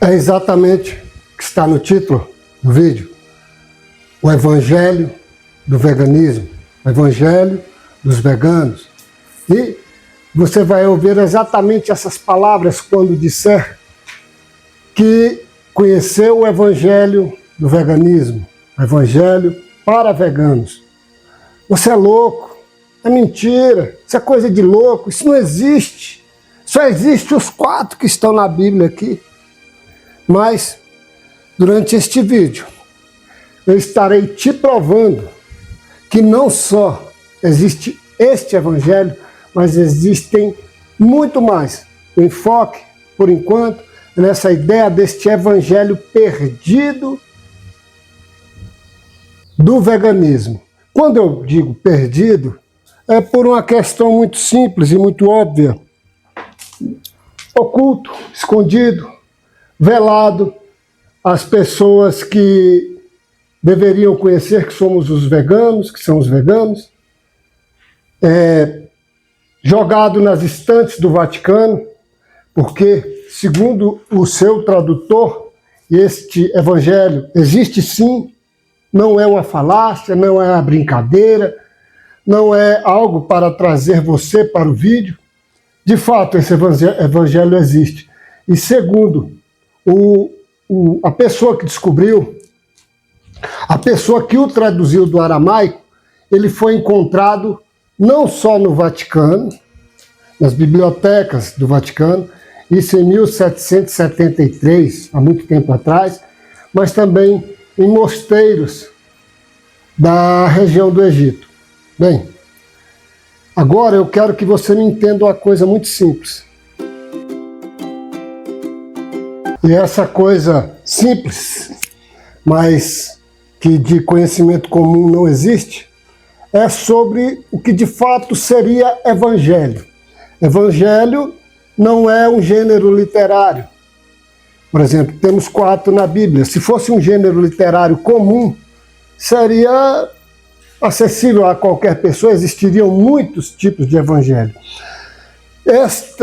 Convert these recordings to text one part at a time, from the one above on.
É exatamente o que está no título do vídeo. O Evangelho do Veganismo. O Evangelho dos Veganos. E você vai ouvir exatamente essas palavras quando disser que conheceu o Evangelho do Veganismo. O Evangelho para veganos. Você é louco. É mentira. Isso é coisa de louco. Isso não existe. Só existe os 4 que estão na Bíblia aqui. Mas, durante este vídeo, eu estarei te provando que não só existe este Evangelho, mas existem muito mais. O enfoque, por enquanto, é nessa ideia deste Evangelho perdido do veganismo. Quando eu digo perdido, é por uma questão muito simples e muito óbvia. Oculto, escondido, velado, as pessoas que deveriam conhecer que somos os veganos, que são os veganos, jogado nas estantes do Vaticano, porque, segundo o seu tradutor, este evangelho existe sim, não é uma falácia, não é uma brincadeira, não é algo para trazer você para o vídeo. De fato, esse evangelho existe. E segundo a pessoa que descobriu, a pessoa que o traduziu do aramaico, ele foi encontrado não só no Vaticano, nas bibliotecas do Vaticano, isso em 1773, há muito tempo atrás, mas também em mosteiros da região do Egito. Bem, agora eu quero que você me entenda uma coisa muito simples. E essa coisa simples, mas que de conhecimento comum não existe, é sobre o que de fato seria evangelho. Evangelho não é um gênero literário. Por exemplo, temos 4 na Bíblia. Se fosse um gênero literário comum, seria acessível a qualquer pessoa, existiriam muitos tipos de evangelho. Esse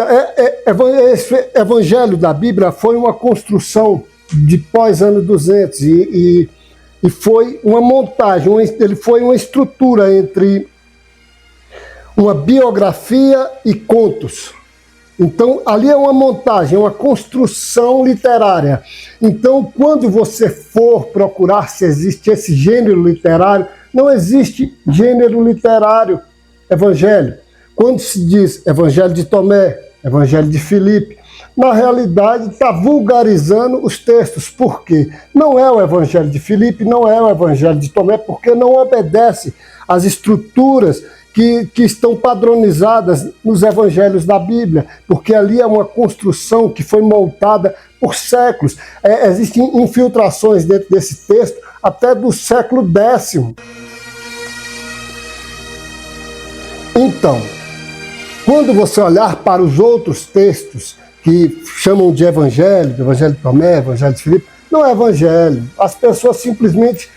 evangelho da Bíblia foi uma construção de pós-ano 200 e foi uma montagem, ele foi uma estrutura entre uma biografia e contos. Então, ali é uma montagem, uma construção literária. Então, quando você for procurar se existe esse gênero literário, não existe gênero literário evangelho. Quando se diz Evangelho de Tomé, Evangelho de Filipe, na realidade está vulgarizando os textos. Por quê? Não é o Evangelho de Filipe, não é o Evangelho de Tomé, porque não obedece às estruturas que estão padronizadas nos evangelhos da Bíblia, porque ali é uma construção que foi montada por séculos. Existem infiltrações dentro desse texto até do século X. Então, quando você olhar para os outros textos que chamam de Evangelho de Tomé, Evangelho de Filipe, não é Evangelho. As pessoas simplesmente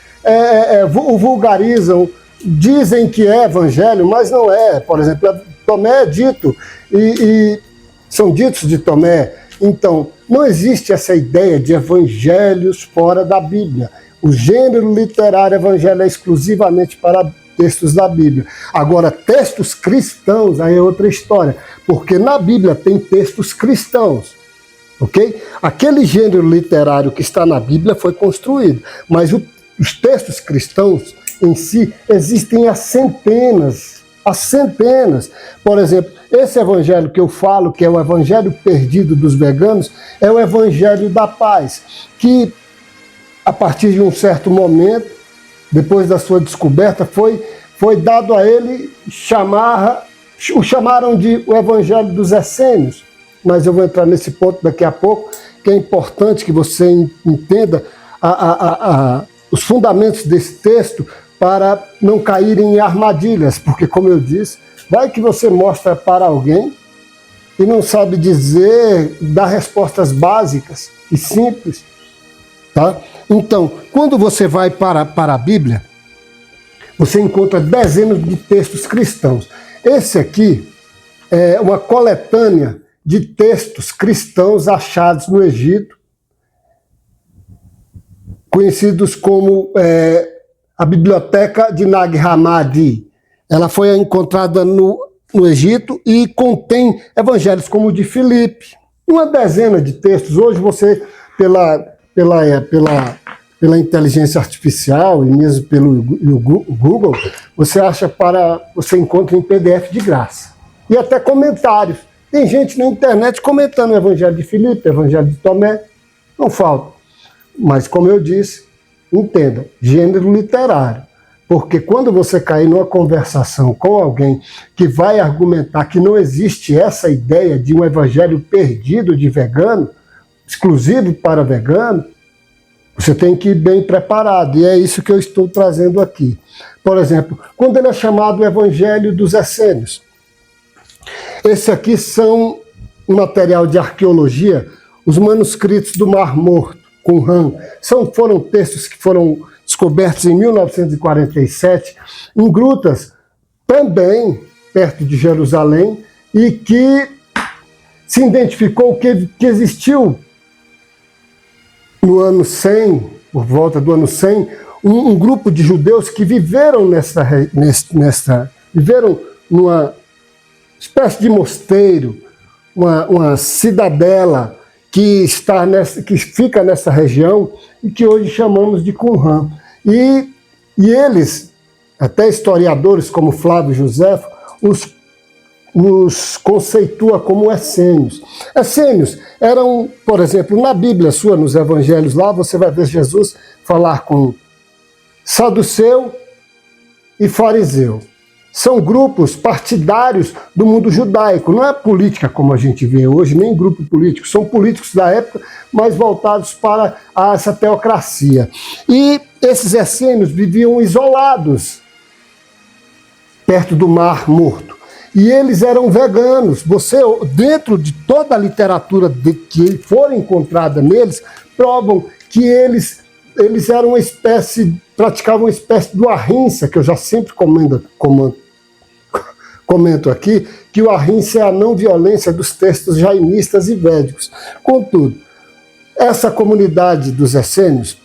o vulgarizam, dizem que é Evangelho, mas não é. Por exemplo, Tomé é dito, e são ditos de Tomé. Então, não existe essa ideia de evangelhos fora da Bíblia. O gênero literário evangelho é exclusivamente para textos da Bíblia. Agora, textos cristãos, aí é outra história, porque na Bíblia tem textos cristãos, ok? Aquele gênero literário que está na Bíblia foi construído, mas os textos cristãos em si existem há centenas. Por exemplo, esse evangelho que eu falo, que é o evangelho perdido dos veganos, é o evangelho da paz, que a partir de um certo momento, depois da sua descoberta, foi dado a ele o chamaram de o Evangelho dos Essênios, mas eu vou entrar nesse ponto daqui a pouco, que é importante que você entenda os fundamentos desse texto para não cair em armadilhas, porque, como eu disse, vai que você mostra para alguém e não sabe dar respostas básicas e simples, tá? Então, quando você vai para a Bíblia, você encontra dezenas de textos cristãos. Esse aqui é uma coletânea de textos cristãos achados no Egito conhecidos como a Biblioteca de Nag Hammadi. Ela foi encontrada no Egito e contém evangelhos como o de Filipe. Uma dezena de textos. Hoje você, pela inteligência artificial e mesmo pelo Google, você encontra em PDF de graça. E até comentários. Tem gente na internet comentando o Evangelho de Filipe, o Evangelho de Tomé. Não falta. Mas, como eu disse, entenda, gênero literário. Porque quando você cair numa conversação com alguém que vai argumentar que não existe essa ideia de um evangelho perdido de vegano, exclusivo para vegano, você tem que ir bem preparado. E é isso que eu estou trazendo aqui. Por exemplo, quando ele é chamado o Evangelho dos Essênios. Esse aqui são um material de arqueologia, os manuscritos do Mar Morto, Qumran. Foram textos que foram descobertos em 1947, em grutas também perto de Jerusalém, e que se identificou que existiu no ano 100, por volta do ano 100, um grupo de judeus que viveram viveram numa espécie de mosteiro, uma cidadela que fica nessa região e que hoje chamamos de Qumran. E eles, até historiadores como Flávio Joséfo, os conceitua como essênios. Essênios eram, por exemplo, na Bíblia sua, nos evangelhos lá, você vai ver Jesus falar com saduceu e fariseu. São grupos partidários do mundo judaico. Não é política como a gente vê hoje, nem grupo político. São políticos da época, mas voltados para essa teocracia. E esses essênios viviam isolados, perto do Mar Morto. E eles eram veganos. Você, dentro de toda a literatura que for encontrada neles, provam que eles eram praticavam uma espécie do ahimsa, que eu já sempre comento aqui, que o ahimsa é a não violência dos textos jaimistas e védicos. Contudo, essa comunidade dos essênios,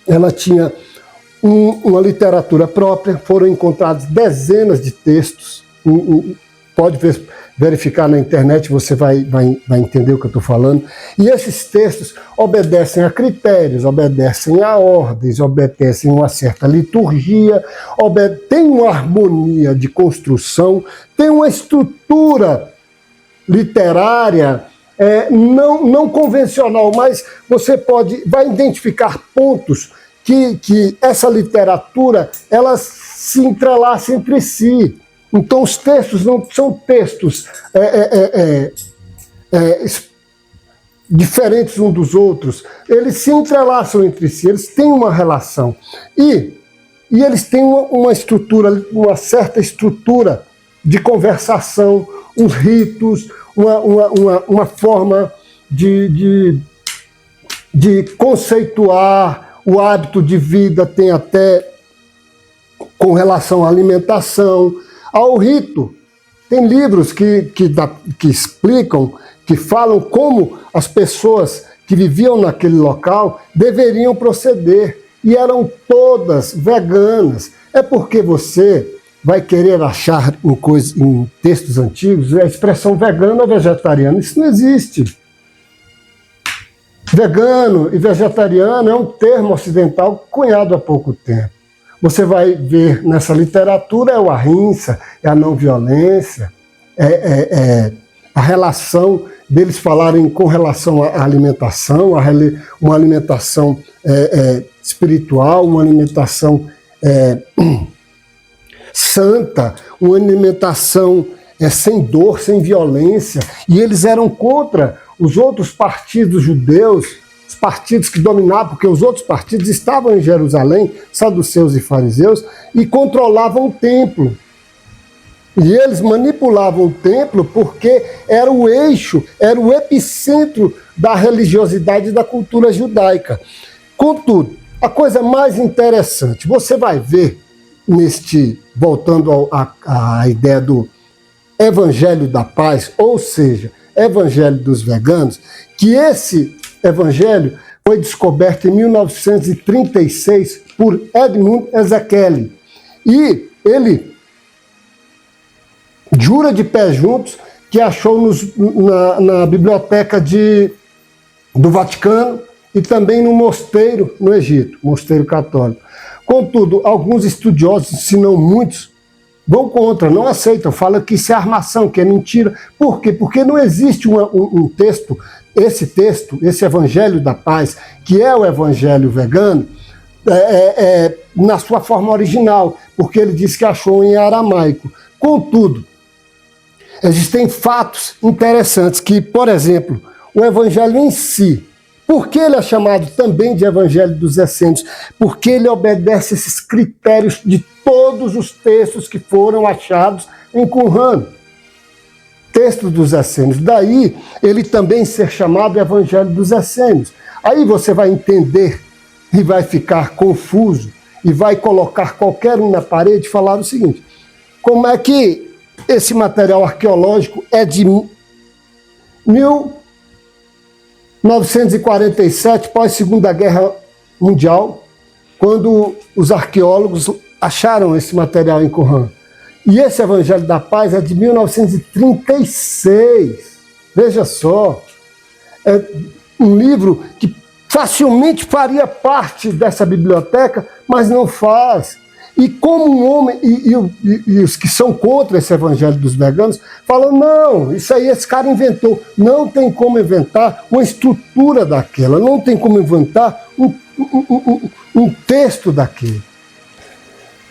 ela tinha uma literatura própria, foram encontrados dezenas de textos, pode verificar na internet, você vai entender o que eu estou falando. E esses textos obedecem a critérios, obedecem a ordens, obedecem a uma certa liturgia, tem uma harmonia de construção, tem uma estrutura literária não convencional, mas você vai identificar pontos que essa literatura ela se entrelaça entre si. Então os textos não são textos diferentes uns dos outros, eles se entrelaçam entre si, eles têm uma relação. E eles têm uma estrutura, uma certa estrutura de conversação, uns ritos, uma forma de conceituar o hábito de vida, tem até com relação à alimentação, ao rito. Tem livros que explicam, que falam como as pessoas que viviam naquele local deveriam proceder, e eram todas veganas. É porque você vai querer achar em textos antigos a expressão vegano ou vegetariano. Isso não existe. Vegano e vegetariano é um termo ocidental cunhado há pouco tempo. Você vai ver nessa literatura o ahimsa, a não violência, a relação deles falarem com relação à alimentação, uma alimentação espiritual, uma alimentação santa, uma alimentação sem dor, sem violência. E eles eram contra os outros partidos judeus, os partidos que dominavam, porque os outros partidos estavam em Jerusalém, saduceus e fariseus, e controlavam o templo. E eles manipulavam o templo porque era o eixo, era o epicentro da religiosidade e da cultura judaica. Contudo, a coisa mais interessante, você vai ver voltando à ideia do Evangelho da Paz, ou seja, Evangelho dos Veganos, que esse Evangelho foi descoberto em 1936 por Edmund Ezekiel. E ele jura de pé juntos que achou na biblioteca do Vaticano e também no mosteiro no Egito, mosteiro católico. Contudo, alguns estudiosos, se não muitos, vão contra, não aceitam, falam que isso é armação, que é mentira. Por quê? Porque não existe um texto, esse Evangelho da Paz, que é o Evangelho vegano, na sua forma original, porque ele diz que achou em aramaico. Contudo, existem fatos interessantes que, por exemplo, o Evangelho em si, por que ele é chamado também de Evangelho dos Essênios? Porque ele obedece esses critérios de todos os textos que foram achados em Qumran. Texto dos Essênios. Daí, ele também ser chamado Evangelho dos Essênios. Aí você vai entender e vai ficar confuso e vai colocar qualquer um na parede e falar o seguinte: como é que esse material arqueológico é de 1947, pós-Segunda Guerra Mundial, quando os arqueólogos acharam esse material em Qumran? E esse Evangelho da Paz é de 1936. Veja só, é um livro que facilmente faria parte dessa biblioteca, mas não faz. E como um homem, e os que são contra esse Evangelho dos veganos, falam, não, isso aí esse cara inventou. Não tem como inventar uma estrutura daquela, não tem como inventar um texto daquele.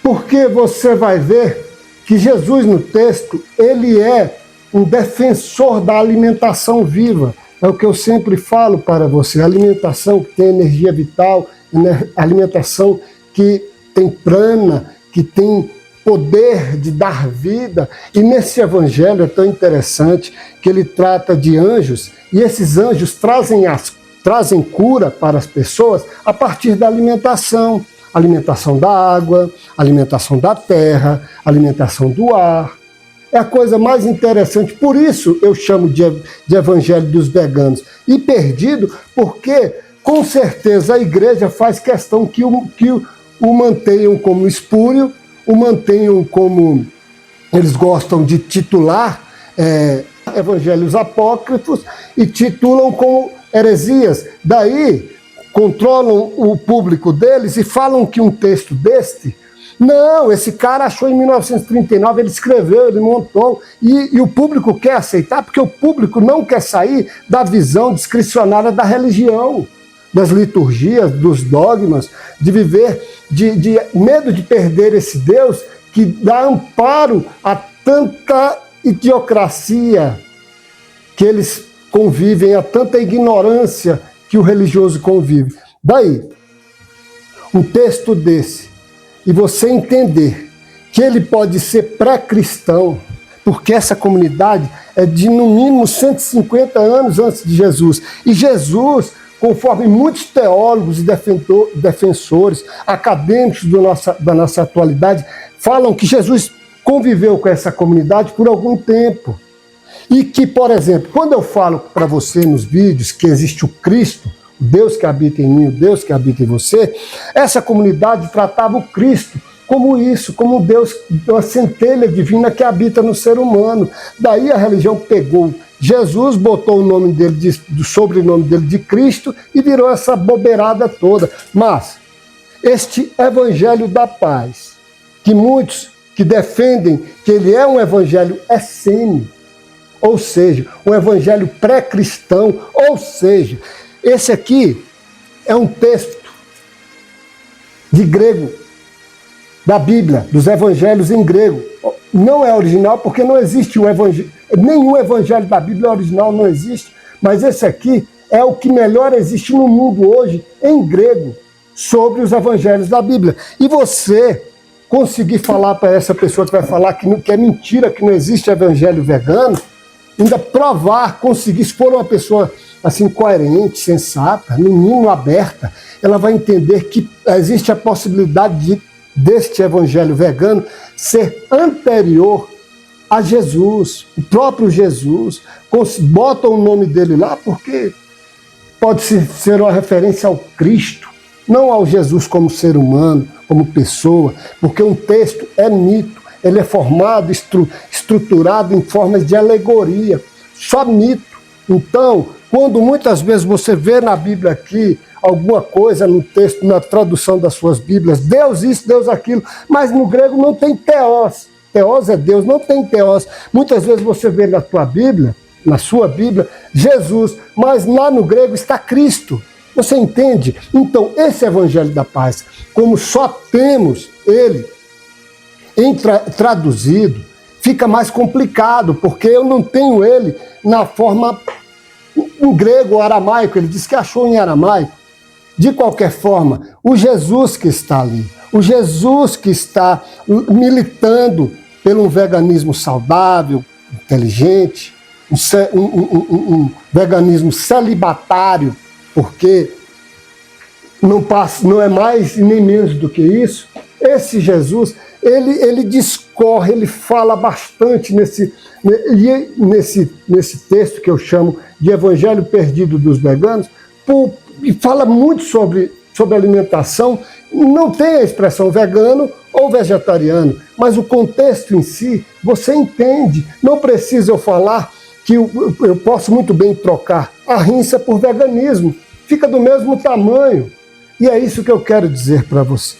Porque você vai ver que Jesus no texto, ele é um defensor da alimentação viva. É o que eu sempre falo para você, alimentação que tem energia vital, alimentação que tem prana, que tem poder de dar vida. E nesse evangelho é tão interessante que ele trata de anjos, e esses anjos trazem cura para as pessoas a partir da alimentação. Alimentação da água, alimentação da terra, alimentação do ar. É a coisa mais interessante, por isso eu chamo de evangelho dos veganos. E perdido, porque com certeza a igreja faz questão que o mantenham como espúrio, o mantenham como eles gostam de titular evangelhos apócrifos e titulam como heresias. Daí controlam o público deles e falam que um texto deste, não, esse cara achou em 1939, ele escreveu, ele montou, e o público quer aceitar, porque o público não quer sair da visão discricionária da religião, das liturgias, dos dogmas, de viver, de medo de perder esse Deus que dá amparo a tanta idiocracia que eles convivem, a tanta ignorância que o religioso convive. Daí, um texto desse, e você entender que ele pode ser pré-cristão, porque essa comunidade é de no mínimo 150 anos antes de Jesus. E Jesus, conforme muitos teólogos e defensores, acadêmicos da nossa atualidade, falam que Jesus conviveu com essa comunidade por algum tempo. E que, por exemplo, quando eu falo para você nos vídeos que existe o Cristo, o Deus que habita em mim, o Deus que habita em você, essa comunidade tratava o Cristo como isso, como Deus, uma centelha divina que habita no ser humano. Daí a religião pegou Jesus, botou o nome dele, o sobrenome dele de Cristo e virou essa bobeirada toda. Mas este Evangelho da Paz, que muitos que defendem que ele é um evangelho essênio, ou seja, um evangelho pré-cristão, ou seja, esse aqui é um texto de grego, da Bíblia, dos evangelhos em grego. Não é original porque não existe nenhum evangelho da Bíblia original, não existe, mas esse aqui é o que melhor existe no mundo hoje, em grego, sobre os evangelhos da Bíblia. E você conseguir falar para essa pessoa que vai falar que é mentira, que não existe evangelho vegano, ainda provar, conseguir expor uma pessoa assim coerente, sensata, no mínimo aberta, ela vai entender que existe a possibilidade deste evangelho vegano ser anterior a Jesus, o próprio Jesus. Bota o nome dele lá porque pode ser uma referência ao Cristo, não ao Jesus como ser humano, como pessoa, porque um texto é mito, ele é formado, estruturado em formas de alegoria, só mito. Então, quando muitas vezes você vê na Bíblia aqui alguma coisa no texto, na tradução das suas Bíblias, Deus isso, Deus aquilo, mas no grego não tem teós. Teós é Deus, não tem teós. Muitas vezes você vê na tua Bíblia, na sua Bíblia, Jesus, mas lá no grego está Cristo. Você entende? Então, esse Evangelho da Paz, como só temos ele traduzido, fica mais complicado, porque eu não tenho ele na forma em grego ou aramaico. Ele disse que achou em aramaico. De qualquer forma, o Jesus que está ali, o Jesus que está militando pelo veganismo saudável, inteligente, um veganismo celibatário, porque não é mais nem menos do que isso. Esse Jesus, ele discorre, ele fala bastante nesse texto que eu chamo de Evangelho Perdido dos Veganos, e fala muito sobre alimentação. Não tem a expressão vegano ou vegetariano, mas o contexto em si, você entende. Não precisa eu falar que eu posso muito bem trocar a rinça por veganismo. Fica do mesmo tamanho. E é isso que eu quero dizer para você.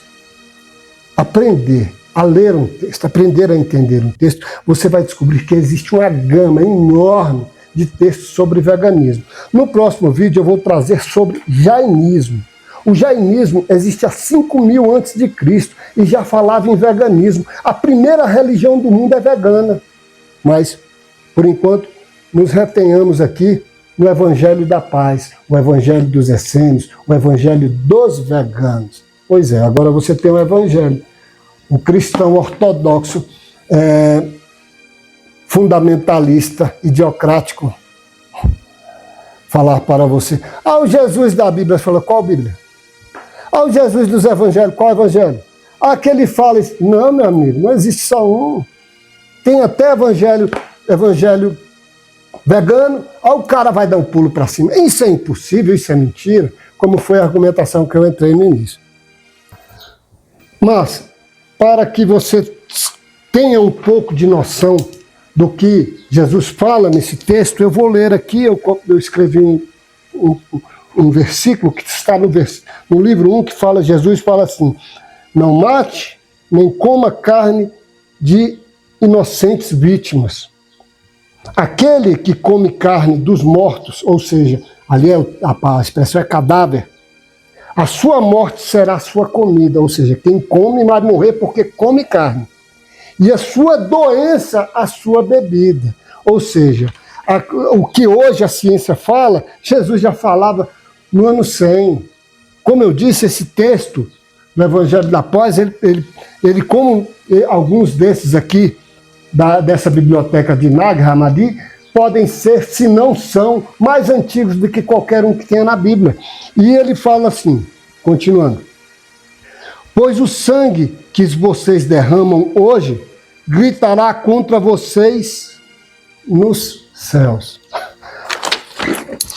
Aprender a ler um texto, aprender a entender um texto, você vai descobrir que existe uma gama enorme de textos sobre veganismo. No próximo vídeo eu vou trazer sobre jainismo. O jainismo existe há 5.000 a.C. e já falava em veganismo. A primeira religião do mundo é vegana. Mas, por enquanto, nos retenhamos aqui no Evangelho da Paz, o Evangelho dos Essênios, o Evangelho dos Veganos. Pois é, agora você tem o Evangelho. O cristão ortodoxo, fundamentalista, idiocrático, falar para você: o Jesus da Bíblia. Fala, qual Bíblia? O Jesus dos Evangelhos, qual Evangelho? Aquele fala isso. Não, meu amigo, não existe só um. Tem até evangelho vegano. O cara vai dar um pulo para cima. Isso é impossível, isso é mentira, como foi a argumentação que eu entrei no início. Mas, para que você tenha um pouco de noção do que Jesus fala nesse texto, eu vou ler aqui. Eu escrevi um versículo que está no livro 1, que fala, Jesus fala assim: não mate nem coma carne de inocentes vítimas. Aquele que come carne dos mortos, ou seja, ali a expressão é cadáver, a sua morte será a sua comida, ou seja, quem come vai morrer porque come carne. E a sua doença, a sua bebida. Ou seja, o que hoje a ciência fala, Jesus já falava no ano 100. Como eu disse, esse texto no Evangelho da Paz, ele como alguns desses aqui, dessa biblioteca de Nag Hammadi, podem ser, se não são, mais antigos do que qualquer um que tenha na Bíblia. E ele fala assim, continuando: pois o sangue que vocês derramam hoje gritará contra vocês nos céus.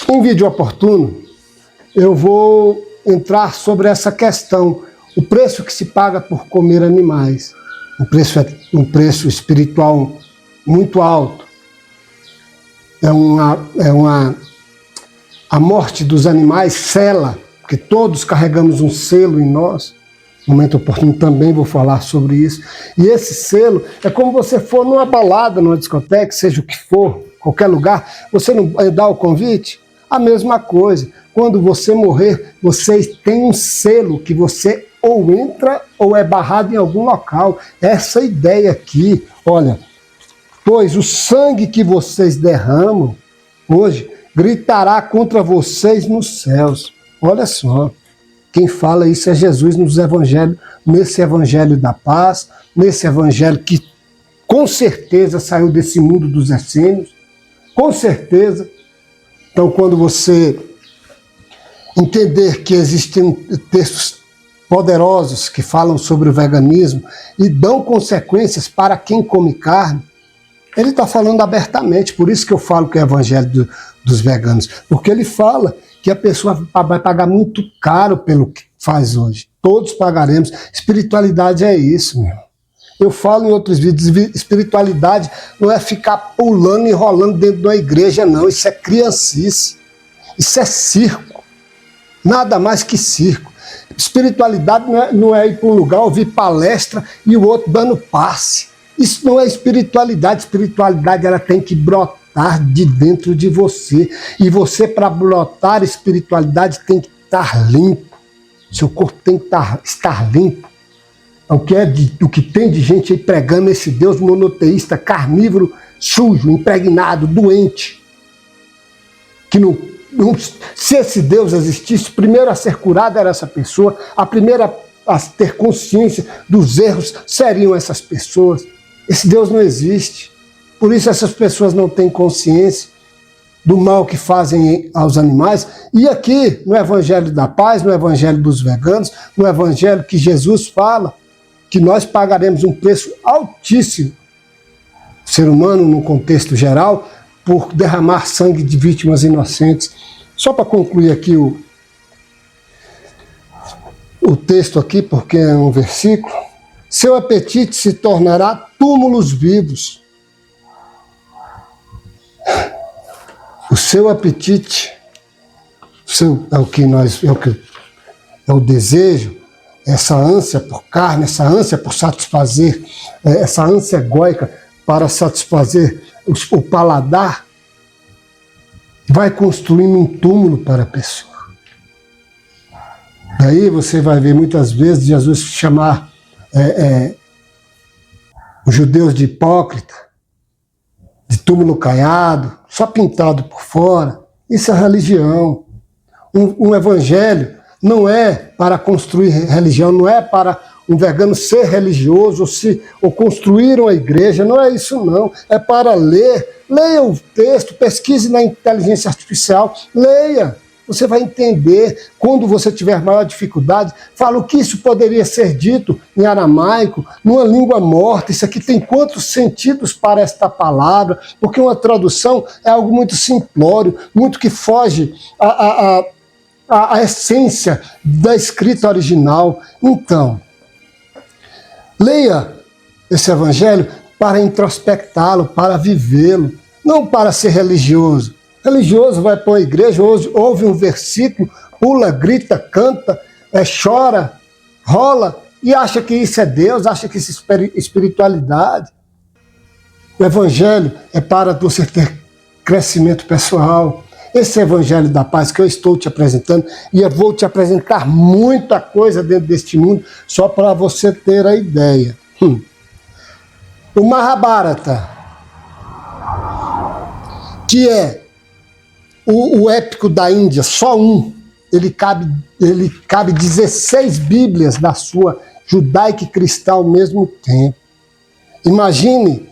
Em vídeo oportuno, eu vou entrar sobre essa questão, o preço que se paga por comer animais. Um preço espiritual muito alto. A morte dos animais sela, porque todos carregamos um selo em nós. No momento oportuno também vou falar sobre isso. E esse selo é como você for numa balada, numa discoteca, seja o que for, qualquer lugar, você não dá o convite? A mesma coisa. Quando você morrer, você tem um selo que você ou entra ou é barrado em algum local. Essa ideia aqui, olha, pois o sangue que vocês derramam hoje gritará contra vocês nos céus. Olha só, quem fala isso é Jesus nos evangelhos, nesse Evangelho da Paz, nesse Evangelho que com certeza saiu desse mundo dos essênios, com certeza. Então, quando você entender que existem textos poderosos que falam sobre o veganismo e dão consequências para quem come carne, ele está falando abertamente. Por isso que eu falo que é o Evangelho dos Veganos, porque ele fala que a pessoa vai pagar muito caro pelo que faz hoje. Todos pagaremos. Espiritualidade é isso, meu. Eu falo em outros vídeos, espiritualidade não é ficar pulando e rolando dentro de uma igreja, não. Isso é criancice. Isso é circo. Nada mais que circo. Espiritualidade não é ir para um lugar, ouvir palestra e o outro dando passe. Isso não é espiritualidade. Espiritualidade ela tem que brotar de dentro de você. E você, para brotar espiritualidade, tem que estar limpo. Seu corpo tem que estar limpo. O que tem de gente aí pregando esse Deus monoteísta, carnívoro, sujo, impregnado, doente. Se esse Deus existisse, o primeiro a ser curado era essa pessoa, a primeira a ter consciência dos erros seriam essas pessoas. Esse Deus não existe. Por isso essas pessoas não têm consciência do mal que fazem aos animais. E aqui, no Evangelho da Paz, no Evangelho dos Veganos, no Evangelho que Jesus fala, que nós pagaremos um preço altíssimo, ser humano, no contexto geral, por derramar sangue de vítimas inocentes. Só para concluir aqui o texto aqui, porque é um versículo. Seu apetite se tornará túmulos vivos. O seu apetite é o desejo, essa ânsia por carne, essa ânsia por satisfazer, essa ânsia egóica para satisfazer o paladar, vai construindo um túmulo para a pessoa. Daí você vai ver muitas vezes Jesus chamar os judeus de hipócrita, de túmulo caiado, só pintado por fora. Isso é religião. Um evangelho não é para construir religião, não é para um vegano ser religioso ou construir uma igreja, não é isso não. É para ler. Leia o texto, pesquise na inteligência artificial, leia. Você vai entender. Quando você tiver maior dificuldade, fala o que isso poderia ser dito em aramaico, numa língua morta. Isso aqui tem quantos sentidos para esta palavra? Porque uma tradução é algo muito simplório, muito que foge a essência da escrita original. Então, leia esse evangelho para introspectá-lo, para vivê-lo, não para ser religioso. Religioso vai para uma igreja, ouve um versículo, pula, grita, canta, chora, rola e acha que isso é Deus, acha que isso é espiritualidade. O evangelho é para você ter crescimento pessoal. Esse evangelho da paz que eu estou te apresentando, e eu vou te apresentar muita coisa dentro deste mundo, só para você ter a ideia. O Mahabharata, que é o épico da Índia, só um, ele cabe 16 Bíblias da sua judaica e cristã ao mesmo tempo. Imagine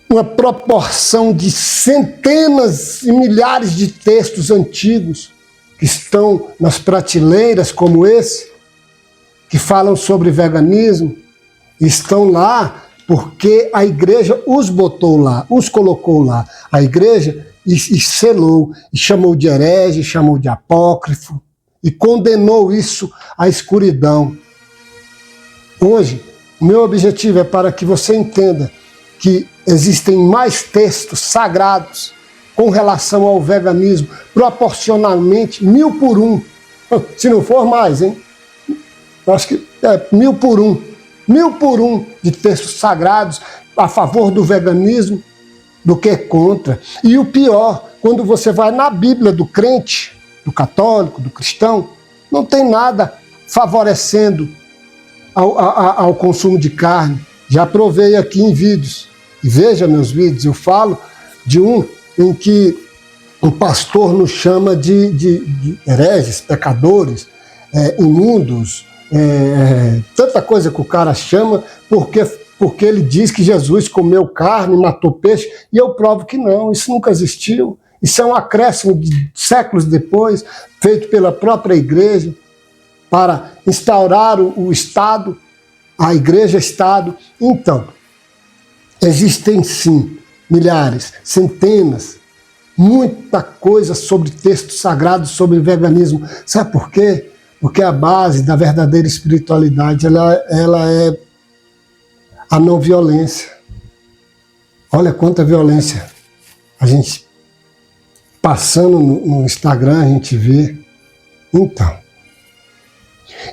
uma proporção de centenas e milhares de textos antigos que estão nas prateleiras como esse, que falam sobre veganismo, estão lá porque a igreja os botou lá, os colocou lá. A igreja e selou, e chamou de herege, chamou de apócrifo, e condenou isso à escuridão. Hoje, o meu objetivo é para que você entenda que existem mais textos sagrados com relação ao veganismo, proporcionalmente 1000 por 1. Se não for mais, hein? Acho que 1000 por 1. 1000 por 1 de textos sagrados a favor do veganismo do que contra. E o pior, quando você vai na Bíblia do crente, do católico, do cristão, não tem nada favorecendo ao consumo de carne. Já provei aqui em vídeos. E veja meus vídeos, eu falo de um em que um pastor nos chama de hereges, pecadores, imundos, tanta coisa que o cara chama, porque ele diz que Jesus comeu carne, matou peixe, e eu provo que não, isso nunca existiu. Isso é um acréscimo de séculos depois, feito pela própria igreja, para instaurar o Estado, a igreja-Estado. Então, existem sim milhares, centenas muita coisa sobre textos sagrados, sobre veganismo. Sabe por quê? Porque a base da verdadeira espiritualidade ela é a não violência. Olha quanta violência a gente passando no Instagram, a gente vê. Então,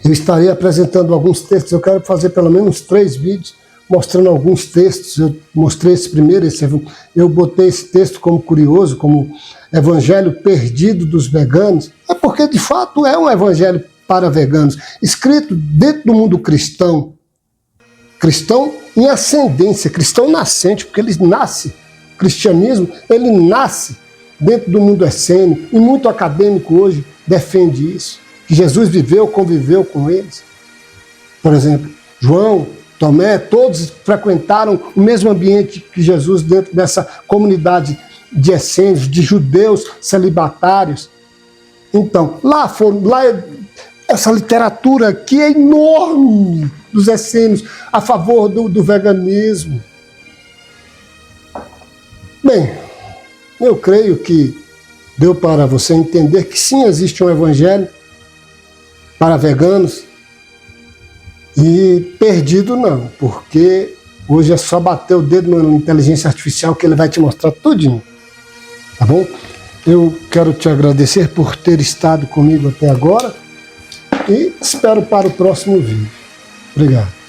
eu estarei apresentando alguns textos, eu quero fazer pelo menos 3 vídeos mostrando alguns textos. Eu mostrei esse primeiro, eu botei esse texto como curioso, como Evangelho Perdido dos Veganos, é porque de fato é um evangelho para veganos, escrito dentro do mundo cristão, cristão em ascendência, cristão nascente, porque ele nasce, o cristianismo, ele nasce dentro do mundo essênio, e muito acadêmico hoje defende isso, que Jesus viveu, conviveu com eles. Por exemplo, João, Tomé, todos frequentaram o mesmo ambiente que Jesus dentro dessa comunidade de essênios, de judeus celibatários. Então, lá essa literatura aqui é enorme dos essênios a favor do veganismo. Bem, eu creio que deu para você entender que sim, existe um evangelho para veganos, e perdido não, porque hoje é só bater o dedo na inteligência artificial que ele vai te mostrar tudinho, tá bom? Eu quero te agradecer por ter estado comigo até agora e espero para o próximo vídeo. Obrigado.